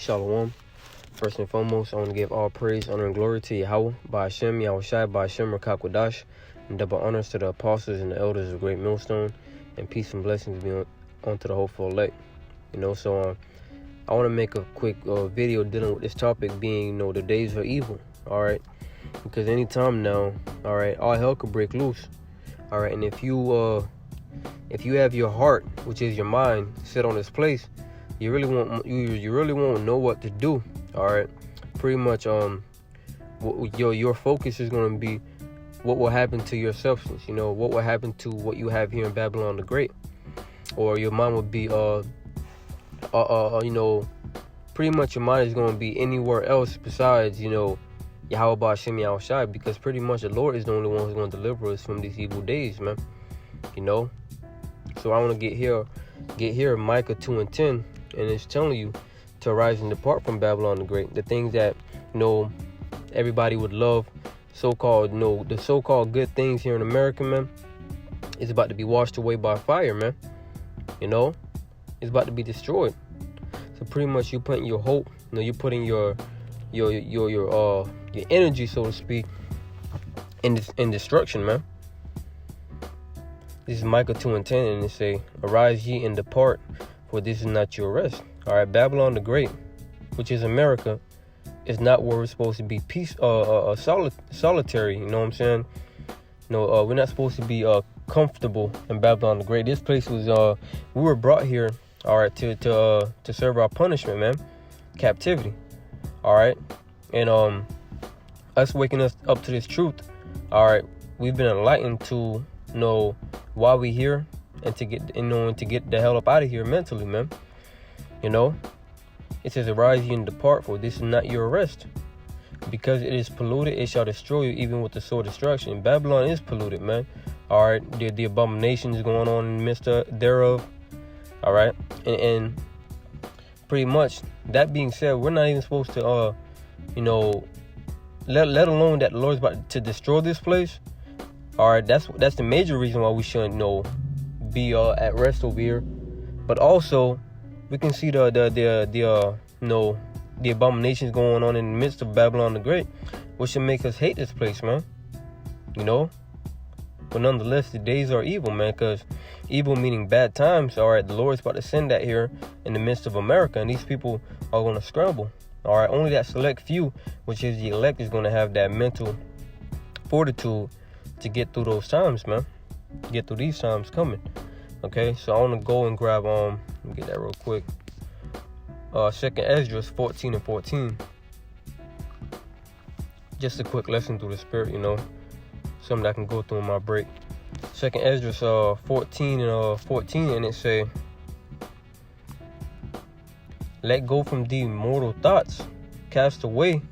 Shalom. First and foremost, I want to give all praise, honor, and glory to Yahweh, by Hashem, Yahushai, by Hashem, Rakakwadash, and double honors to the apostles and the elders of Great Millstone, and peace and blessings be on to the hopeful elect. So I want to make a quick video dealing with this topic being, the days are evil, all right? Because anytime now, all right, all hell could break loose, all right? And if you have your heart, which is your mind, set on this place, you really won't know what to do. All right, pretty much your focus is going to be what will happen to your substance. What will happen to what you have here in Babylon the Great, or your mind will be pretty much your mind is going to be anywhere else besides Yahweh Ba'Shem Yahushai, because pretty much the Lord is the only one who's going to deliver us from these evil days, man. So I want to get here Micah 2:10. And it's telling you to arise and depart from Babylon the Great. The things that, everybody would love, the so-called good things here in America, man, is about to be washed away by fire, man. It's about to be destroyed. So pretty much you putting your hope, you're putting your energy, so to speak, in destruction, man. This is Micah 2:10, and it say, "Arise ye and depart, for this is not your rest." All right, Babylon the Great, which is America, is not where we're supposed to be solitary. You know what I'm saying? We're not supposed to be comfortable in Babylon the Great. This place was we were brought here, all right, to serve our punishment, man, captivity. All right, and us waking us up to this truth. All right, we've been enlightened to know why we here. And to get the hell up out of here mentally, man. It says, "Arise ye and depart, for this is not your rest. Because it is polluted, it shall destroy you, even with the sword of destruction." Babylon is polluted, man. All right, the abominations going on in the midst thereof. All right, and pretty much that being said, we're not even supposed to, let alone that the Lord's about to destroy this place. All right, that's the major reason why we shouldn't be at rest over here. But also we can see the abominations going on in the midst of Babylon the Great, which should make us hate this place, man. But nonetheless, the days are evil, man, because evil meaning bad times. All right, the Lord's about to send that here in the midst of America, and these people are going to scramble. All right, only that select few, which is the elect, is going to have that mental fortitude to get through those times, man. Get through these times coming. Okay, so I want to go and grab let me get that real quick. 2nd Esdras 14 and 14. Just a quick lesson through the spirit, something that I can go through in my break. 2nd Esdras 14 and 14, and it say, "Let go from thee mortal thoughts, cast away."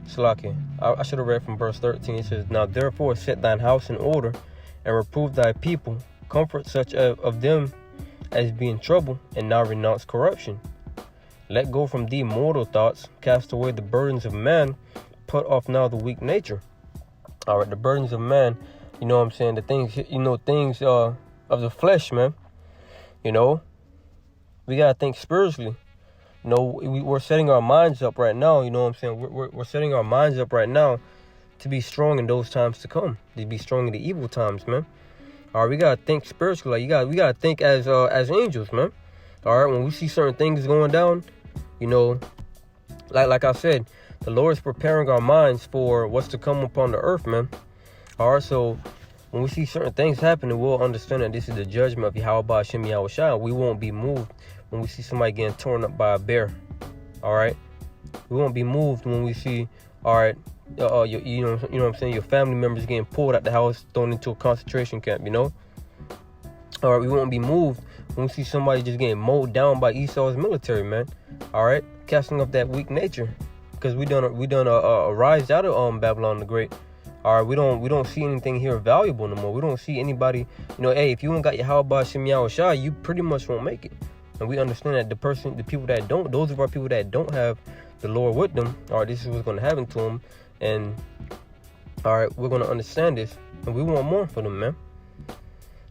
Slakia. I should have read from verse 13. It says, "Now therefore set thine house in order, and reprove thy people, comfort such of them as be in trouble, and now renounce corruption. Let go from thee mortal thoughts, cast away the burdens of man, put off now the weak nature." All right, the burdens of man, what I'm saying, the things, things of the flesh, man. We gotta think spiritually. We're setting our minds up right now. What I'm saying, we're setting our minds up right now to be strong in those times to come, to be strong in the evil times, man. All right, we gotta think spiritually. We gotta think as angels, man. All right, when we see certain things going down, like I said, the Lord is preparing our minds for what's to come upon the earth, man. All right, so when we see certain things happening, we'll understand that this is the judgment of Yahweh Ba'Shem Yahushai. We won't be moved when we see somebody getting torn up by a bear. All right, we won't be moved when we see, all right, what I'm saying, your family members getting pulled out the house, thrown into a concentration camp. All right, we won't be moved when we see somebody just getting mowed down by Esau's military, man. All right, casting up that weak nature, because we done rise out of Babylon the Great. All right, we don't see anything here valuable no more. We don't see anybody. Hey, if you ain't got your Yahweh Ba'Shem Yahushai, you pretty much won't make it. And we understand that the people that don't, those of our people that don't have the Lord with them, all right, this is what's going to happen to them. And all right, we're going to understand this, and we want more for them, man.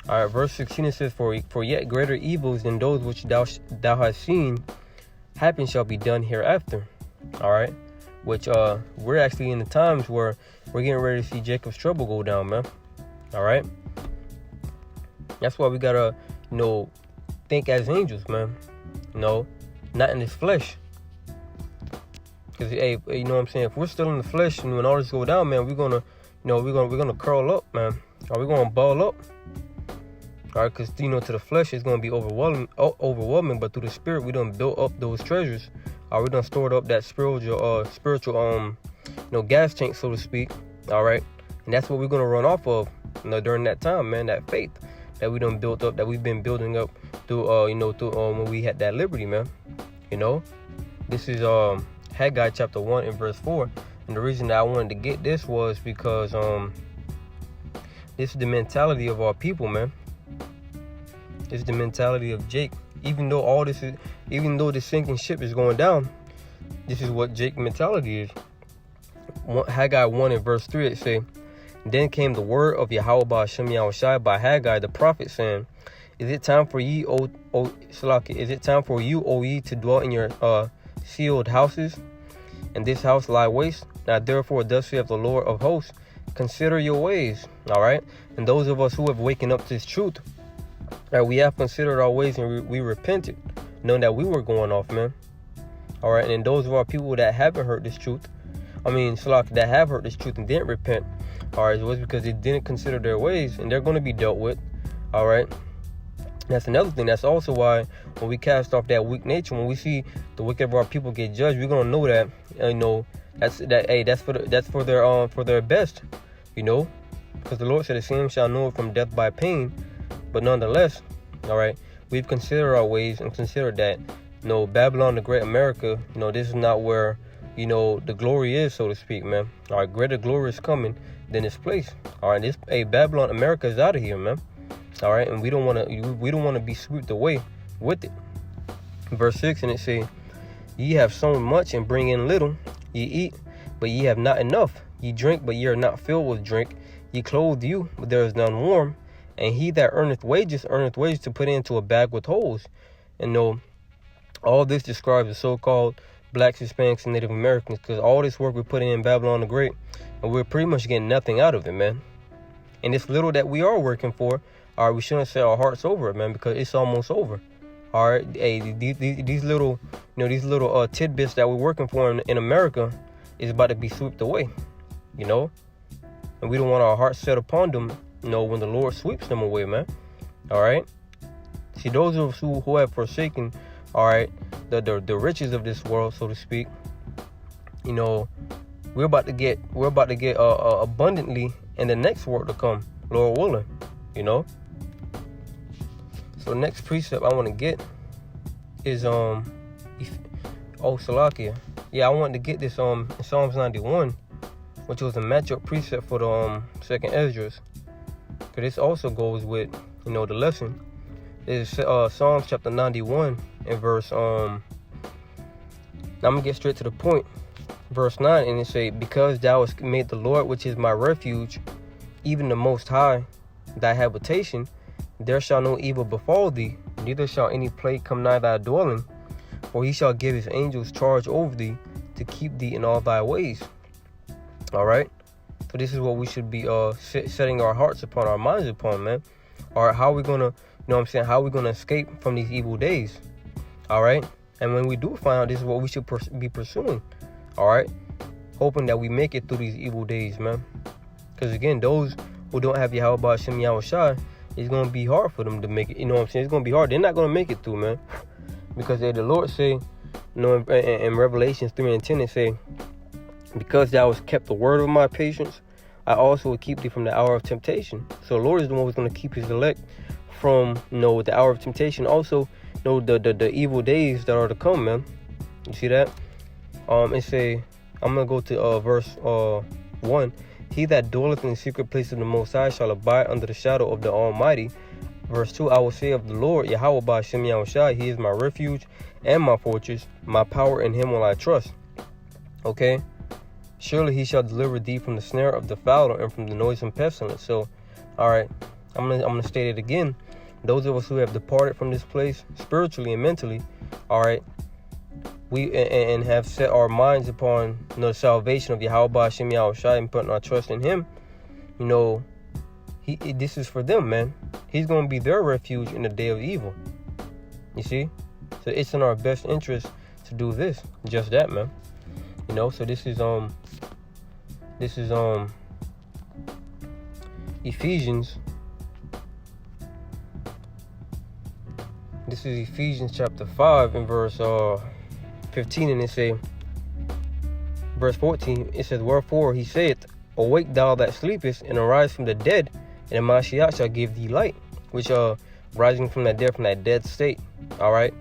All right, verse 16, it says, For yet greater evils than those which thou hast seen happen shall be done hereafter. All right, which we're actually in the times where we're getting ready to see Jacob's trouble go down, man. All right, that's why we gotta, think as angels, man. Not in this flesh. Because hey, you know what I'm saying? If we're still in the flesh and when all this go down, man, we're gonna curl up, man. Or we're gonna ball up. All right, because to the flesh it's gonna be overwhelming, but through the spirit we done built up those treasures. We done stored up that spiritual gas tank, so to speak. All right, and that's what we're gonna run off of, during that time, man. That faith that we done built up, that we've been building up through, when we had that liberty, man. This is Haggai chapter 1 and verse 4, and the reason that I wanted to get this was because this is the mentality of our people, man. This is the mentality of Jake. Even though the sinking ship is going down, this is what Jake mentality is. Haggai 1 and verse 3, it say, "Then came the word of Yahweh Hashem Yahushai by Haggai the prophet, saying, Is it time for ye, O ye, to dwell in your sealed houses, and this house lie waste? Now therefore thus saith the Lord of hosts, consider your ways." All right, and those of us who have waken up to this truth, we have considered our ways and we repented, knowing that we were going off, man. All right, and those of our people that haven't heard this truth, that have heard this truth and didn't repent, all right, it was because they didn't consider their ways, and they're going to be dealt with. All right, that's another thing. That's also why when we cast off that weak nature, when we see the wicked of our people get judged, we're gonna know that, that's for their best, because the Lord said the same shall know from death by pain. But nonetheless, all right, we've considered our ways and considered that, Babylon, the great America, this is not where, the glory is, so to speak, man. All right, greater glory is coming than this place. All right, Babylon, America is out of here, man. All right, and we don't want to be swept away with it. Verse 6, and it say, "Ye have sown much and bring in little. Ye eat, but ye have not enough. Ye drink, but ye are not filled with drink. Ye clothe you, but there is none warm. And he that earneth wages to put into a bag with holes." And all this describes the so-called blacks, Hispanics, and Native Americans, because all this work we put in Babylon the Great, and we're pretty much getting nothing out of it, man. And this little that we are working for, all right, we shouldn't set our hearts over it, man, because it's almost over. All right, hey, these little tidbits that we're working for in America is about to be swept away, and we don't want our hearts set upon them, when the Lord sweeps them away, man. All right. See, those of us who have forsaken, all right, the riches of this world, so to speak, we're about to get abundantly in the next world to come, Lord willing, So the next precept I want to get is Salakia. Yeah, I wanted to get this in Psalms 91, which was a matchup precept for the second Esdras. Because this also goes with, the lesson. It's Psalms chapter 91 and verse, now I'm going to get straight to the point. Verse 9, and it say, "Because thou hast made the Lord, which is my refuge, even the Most High, thy habitation, there shall no evil befall thee, neither shall any plague come nigh thy dwelling. For he shall give his angels charge over thee, to keep thee in all thy ways." All right. So this is what we should be setting our hearts upon, our minds upon, man. All right, how are we gonna, how are we gonna escape from these evil days? All right, and when we do find out, this is what we should be pursuing. All right, hoping that we make it through these evil days, man. Because again, those who don't have Yahweh Hashem Yahushai, it's gonna be hard for them to make it. It's gonna be hard. They're not gonna make it through, man. Because the Lord say, in Revelation 3 and 10, it say, "Because thou hast kept the word of my patience, I also will keep thee from the hour of temptation." So the Lord is the one who's going to keep his elect from, the hour of temptation. Also, the evil days that are to come, man. You see that? It say, I'm going to go to verse 1. "He that dwelleth in the secret place of the Most High shall abide under the shadow of the Almighty." Verse 2, "I will say of the Lord, Yahweh Ba'Shem Yahushai, he is my refuge and my fortress, my power, in him will I trust." Okay? "Surely he shall deliver thee from the snare of the fowler and from the noisome pestilence." So, all right, I'm gonna state it again. Those of us who have departed from this place spiritually and mentally, all right, and have set our minds upon the salvation of Yahweh Hashem Yahushua and putting our trust in Him, this is for them, man. He's going to be their refuge in the day of evil. You see? So it's in our best interest to do this. Just that, man. So this is Ephesians. This is Ephesians chapter 5 and verse 15, and it say, verse 14, it says, "Wherefore he saith, Awake thou that sleepest, and arise from the dead, and the Mashiach shall give thee light," which rising from that dead state. All right,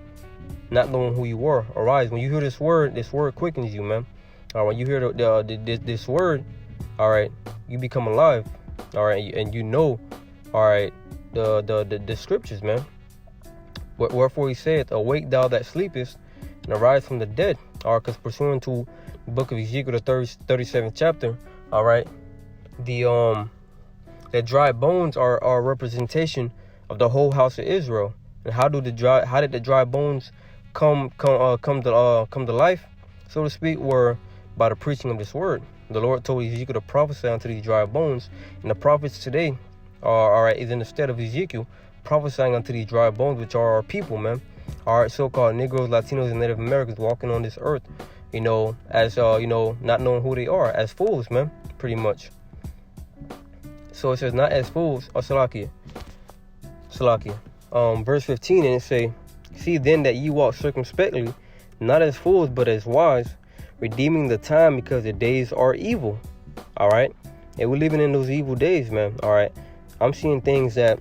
not knowing who you were, arise. When you hear this word quickens you, man. All right, when you hear this word, all right, you become alive. All right, and all right, the scriptures, man. Wherefore he saith, Awake thou that sleepest, and arise from the dead. All right, because pursuant to the book of Ezekiel, the 37th chapter, all right, the dry bones are a representation of the whole house of Israel. And how did the dry bones come to life, so to speak? Were by the preaching of this word. The Lord told Ezekiel to prophesy unto these dry bones, and the prophets today is in the stead of Ezekiel, prophesying unto these dry bones, which are our people, man. All right, so-called Negroes, Latinos, and Native Americans walking on this earth, as not knowing who they are, as fools, man, pretty much. So it says, not as fools, or Salakia. Verse 15, and it say, "See then that ye walk circumspectly, not as fools, but as wise, redeeming the time, because the days are evil." All right, and we're living in those evil days, man. All right, I'm seeing things that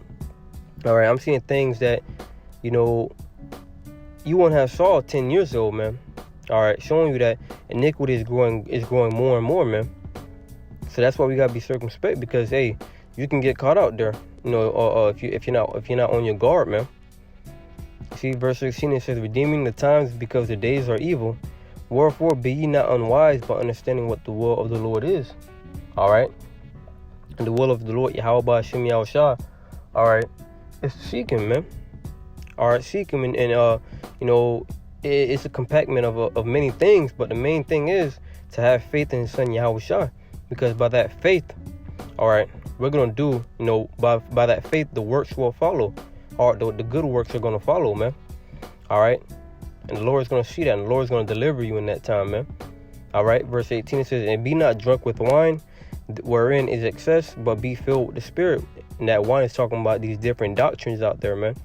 you won't have saw 10 years ago, man. All right, showing you that iniquity is growing more and more, man. So that's why we gotta be circumspect, because hey, you can get caught out there, if you're not on your guard, man. See, verse 16, it says, "Redeeming the times, because the days are evil. Wherefore be ye not unwise, but understanding what the will of the Lord is." All right, and the will of the Lord, Yahweh Hashem Yahushua, all right, is to seek Him, man. All right, seek Him, and it's a compactment of many things, but the main thing is to have faith in His Son Yahushua, because by that faith, all right, we're gonna do, by that faith, the works will follow. Or the good works are gonna follow, man. All right, and the Lord is gonna see that, and the Lord is gonna deliver you in that time, man. All right, verse 18, it says, "And be not drunk with wine, wherein is excess, but be filled with the Spirit." And that wine is talking about these different doctrines out there, man.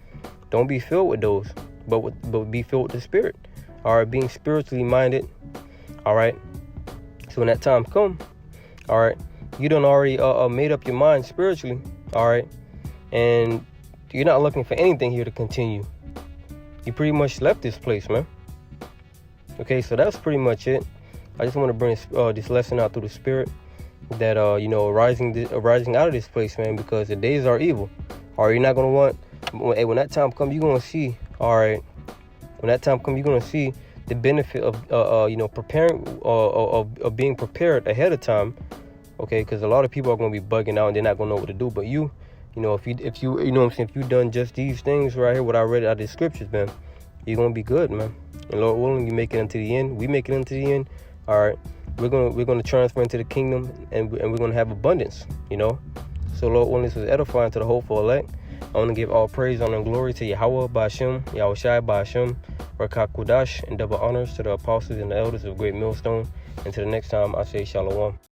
Don't be filled with those, but be filled with the Spirit. All right, being spiritually minded. All right, so when that time come, all right, you done already made up your mind spiritually. All right, and you're not looking for anything here to continue. You pretty much left this place, man. Okay, so that's pretty much it. I just want to bring this lesson out through the Spirit, that rising out of this place, man, because the days are evil. All right, you're not gonna want. When that time comes, you're gonna see. All right, when that time comes, you're gonna see the benefit of preparing, of being prepared ahead of time. Okay, because a lot of people are gonna be bugging out and they're not gonna know what to do. But if you've done just these things right here, what I read out of the scriptures, man, you're gonna be good, man. And Lord willing, you make it into the end. We make it into the end. All right, we're gonna transfer into the kingdom, and we're gonna have abundance. So Lord willing, this was edifying to the hopeful elect. I want to give all praise, honor, and glory to Yahweh Ba'ashem, Yahushai Ba'ashem, Rakak Kudash, and double honors to the apostles and the elders of Great Millstone. And to the next time, I say Shalom.